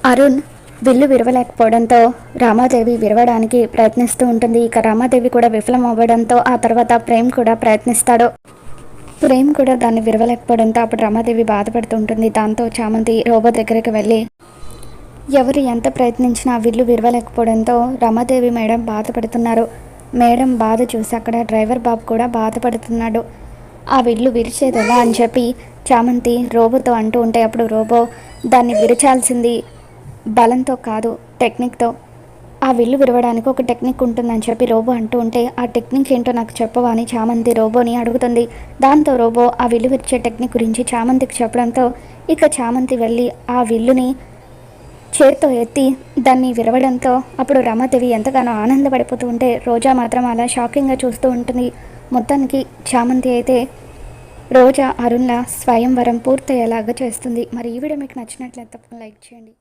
అరుణ్ విల్లు విరవలేకపోవడంతో రామాదేవి విరవడానికి ప్రయత్నిస్తూ ఉంటుంది. ఇక రామాదేవి కూడా విఫలం అవ్వడంతో ఆ తర్వాత ప్రేమ్ కూడా ప్రయత్నిస్తాడు. ప్రేమ్ కూడా దాన్ని విరవలేకపోవడంతో అప్పుడు రామాదేవి బాధపడుతూ ఉంటుంది. దాంతో చామంతి రోబో దగ్గరికి వెళ్ళి ఎవరు ఎంత ప్రయత్నించినా విల్లు విరవలేకపోవడంతో రమాదేవి మేడం బాధపడుతున్నారు. మేడం బాధ చూసి అక్కడ డ్రైవర్ బాబు కూడా బాధపడుతున్నాడు. ఆ విల్లు విరిచేది ఎలా అని చెప్పి చామంతి రోబోతో అంటూ ఉంటే అప్పుడు రోబో దాన్ని విరచాల్సింది బలంతో కాదు, టెక్నిక్తో. ఆ విల్లు విరవడానికి ఒక టెక్నిక్ ఉంటుందని చెప్పి రోబో అంటూ ఉంటే ఆ టెక్నిక్ ఏంటో నాకు చెప్పవా అని చామంతి రోబోని అడుగుతుంది. దాంతో రోబో ఆ విల్లు విరిచే టెక్నిక్ గురించి చామంతికి చెప్పడంతో ఇక చామంతి వెళ్ళి ఆ విల్లుని చేత్తో ఎత్తి దాన్ని విరవడంతో అప్పుడు రమాదేవి ఎంతగానో ఆనందపడిపోతూ ఉంటే రోజా మాత్రం అలా షాకింగ్గా చూస్తూ ఉంటుంది. మొత్తానికి చామంతి అయితే రోజా అరుణ్ల స్వయంవరం పూర్తయ్యేలాగా చేస్తుంది. మరి ఈ వీడియో మీకు నచ్చినట్లయితే లైక్ చేయండి.